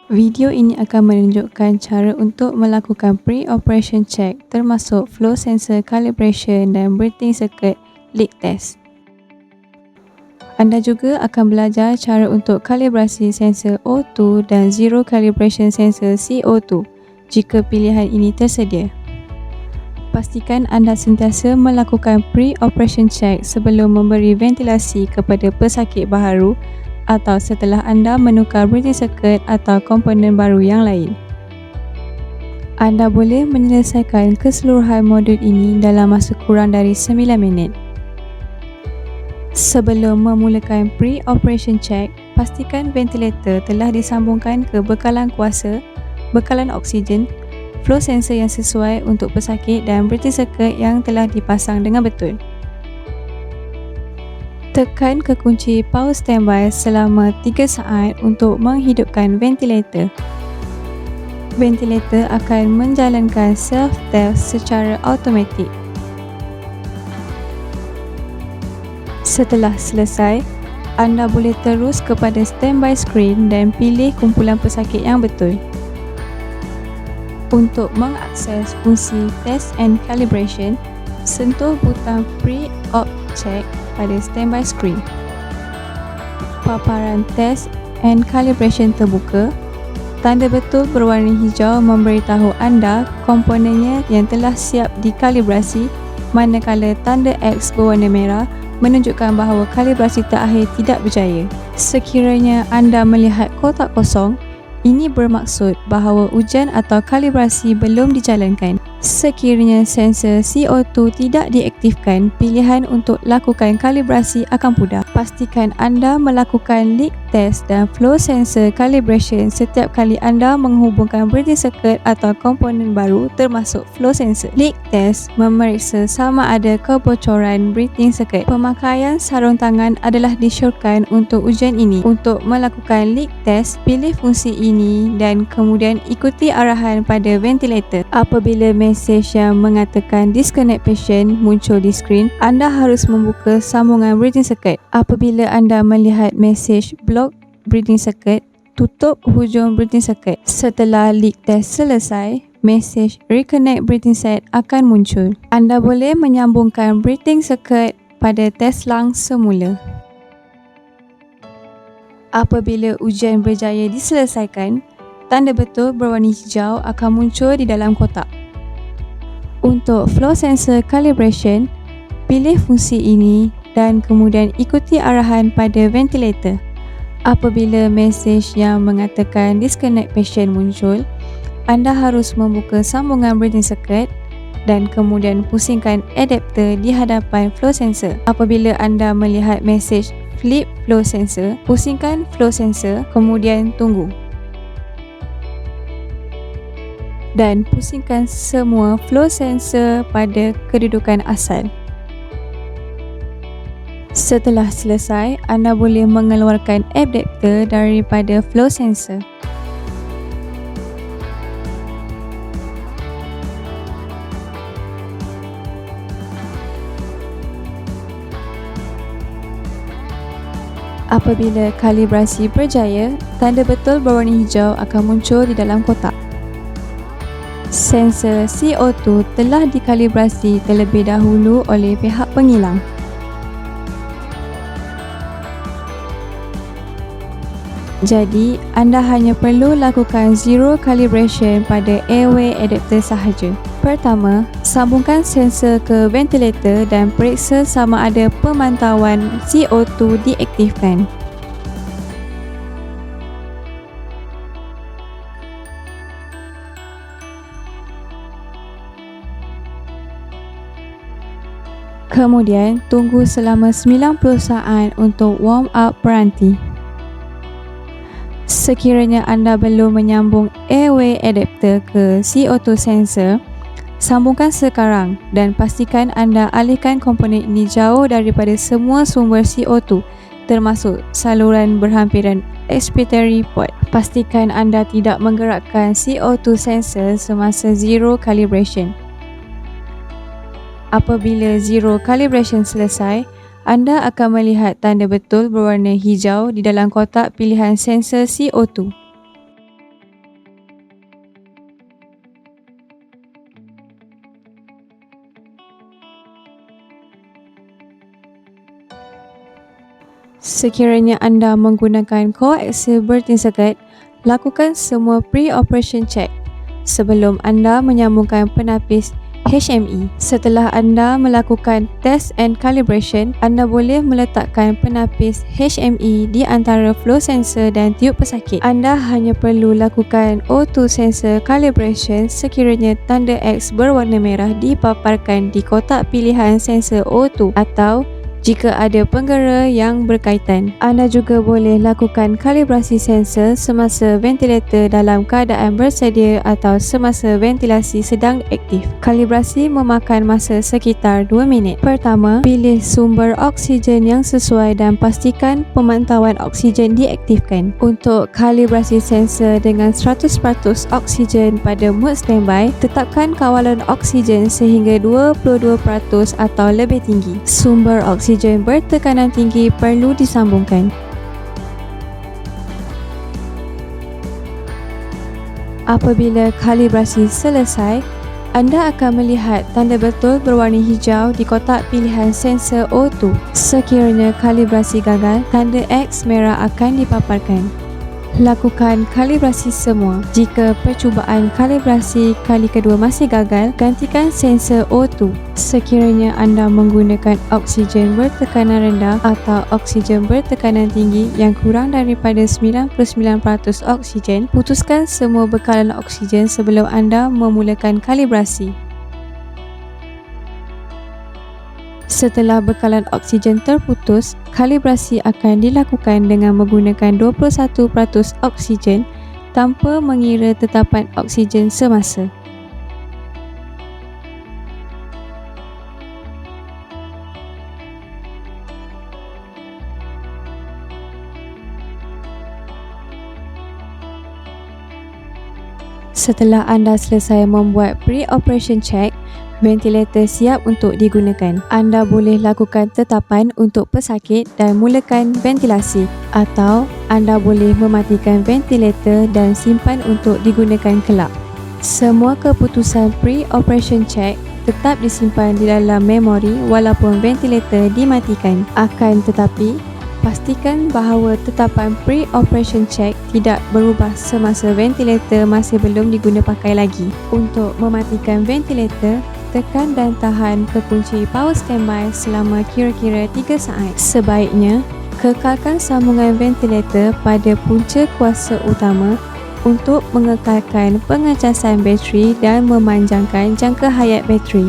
Video ini akan menunjukkan cara untuk melakukan pre-operation check termasuk flow sensor calibration dan breathing circuit leak test. Anda juga akan belajar cara untuk kalibrasi sensor O2 dan zero calibration sensor CO2 jika pilihan ini tersedia. Pastikan anda sentiasa melakukan pre-operation check sebelum memberi ventilasi kepada pesakit baharu atau setelah anda menukar breathing circuit atau komponen baru yang lain. Anda boleh menyelesaikan keseluruhan modul ini dalam masa kurang dari 9 minit. Sebelum memulakan pre-operation check, pastikan ventilator telah disambungkan ke bekalan kuasa, bekalan oksigen, flow sensor yang sesuai untuk pesakit dan breathing circuit yang telah dipasang dengan betul. Tekan ke kunci power standby selama 3 saat untuk menghidupkan ventilator. Ventilator akan menjalankan self-test secara automatik. Setelah selesai, anda boleh terus kepada standby screen dan pilih kumpulan pesakit yang betul. Untuk mengakses fungsi test and calibration, sentuh butang pre-op check pada standby screen. Paparan test and calibration terbuka. Tanda betul berwarna hijau memberitahu anda komponennya yang telah siap dikalibrasi, manakala tanda X berwarna merah menunjukkan bahawa kalibrasi terakhir tidak berjaya. Sekiranya anda melihat kotak kosong, ini bermaksud bahawa ujian atau kalibrasi belum dijalankan. Sekiranya sensor CO2 tidak diaktifkan, pilihan untuk lakukan kalibrasi akan pudar. Pastikan anda melakukan leak test dan flow sensor calibration setiap kali anda menghubungkan breathing circuit atau komponen baru termasuk flow sensor. Leak test memeriksa sama ada kebocoran breathing circuit. Pemakaian sarung tangan adalah disyorkan untuk ujian ini. Untuk melakukan leak test, pilih fungsi ini dan kemudian ikuti arahan pada ventilator. Apabila mesej yang mengatakan disconnect patient muncul di skrin, anda harus membuka sambungan breathing circuit. Apabila anda melihat mesej block breathing circuit, tutup hujung breathing circuit. Setelah leak test selesai, mesej reconnect breathing set akan muncul. Anda boleh menyambungkan breathing circuit pada test lung semula. Apabila ujian berjaya diselesaikan, tanda betul berwarna hijau akan muncul di dalam kotak. Untuk flow sensor calibration, pilih fungsi ini dan kemudian ikuti arahan pada ventilator. Apabila mesej yang mengatakan disconnect patient muncul, anda harus membuka sambungan breathing circuit dan kemudian pusingkan adapter di hadapan flow sensor. Apabila anda melihat mesej flip flow sensor, pusingkan flow sensor, kemudian tunggu. Dan pusingkan semua flow sensor pada kedudukan asal. Setelah selesai, anda boleh mengeluarkan adapter daripada flow sensor. Apabila kalibrasi berjaya, tanda betul berwarna hijau akan muncul di dalam kotak. Sensor CO2 telah dikalibrasi terlebih dahulu oleh pihak pengilang. Jadi, anda hanya perlu lakukan zero calibration pada airway adapter sahaja. Pertama, sambungkan sensor ke ventilator dan periksa sama ada pemantauan CO2 diaktifkan. Kemudian, tunggu selama 90 saat untuk warm up peranti. Sekiranya anda belum menyambung airway adapter ke CO2 sensor, sambungkan sekarang dan pastikan anda alihkan komponen ini jauh daripada semua sumber CO2 termasuk saluran berhampiran expiratory port. Pastikan anda tidak menggerakkan CO2 sensor semasa zero calibration. Apabila zero calibration selesai, anda akan melihat tanda betul berwarna hijau di dalam kotak pilihan sensor CO2. Sekiranya anda menggunakan koaksial birthing circuit, lakukan semua pre-operation check sebelum anda menyambungkan penapis HME. Setelah anda melakukan test and calibration, anda boleh meletakkan penapis HME di antara flow sensor dan tiub pesakit. Anda hanya perlu lakukan O2 sensor calibration sekiranya tanda X berwarna merah dipaparkan di kotak pilihan sensor O2 atau jika ada penggera yang berkaitan. Anda juga boleh lakukan kalibrasi sensor semasa ventilator dalam keadaan bersedia atau semasa ventilasi sedang aktif. Kalibrasi memakan masa sekitar 2 minit. Pertama, pilih sumber oksigen yang sesuai dan pastikan pemantauan oksigen diaktifkan. Untuk kalibrasi sensor dengan 100% oksigen pada mode standby, tetapkan kawalan oksigen sehingga 22% atau lebih tinggi. Sumber oksigen bertekanan tinggi perlu disambungkan. Apabila kalibrasi selesai, anda akan melihat tanda betul berwarna hijau di kotak pilihan sensor O2. Sekiranya kalibrasi gagal, tanda X merah akan dipaparkan. Lakukan kalibrasi semua. Jika percubaan kalibrasi kali kedua masih gagal, gantikan sensor O2. Sekiranya anda menggunakan oksigen bertekanan rendah atau oksigen bertekanan tinggi yang kurang daripada 99% oksigen, putuskan semua bekalan oksigen sebelum anda memulakan kalibrasi. Setelah bekalan oksigen terputus, kalibrasi akan dilakukan dengan menggunakan 21% oksigen tanpa mengira tetapan oksigen semasa. Setelah anda selesai membuat pre-operation check, ventilator siap untuk digunakan. Anda boleh lakukan tetapan untuk pesakit dan mulakan ventilasi, atau anda boleh mematikan ventilator dan simpan untuk digunakan kelak. Semua keputusan pre-operation check tetap disimpan di dalam memori walaupun ventilator dimatikan. Akan tetapi, pastikan bahawa tetapan pre-operation check tidak berubah semasa ventilator masih belum diguna pakai lagi. Untuk mematikan ventilator, tekan dan tahan kekunci power standby selama kira-kira 3 saat. Sebaiknya, kekalkan sambungan ventilator pada punca kuasa utama untuk mengekalkan pengecasan bateri dan memanjangkan jangka hayat bateri.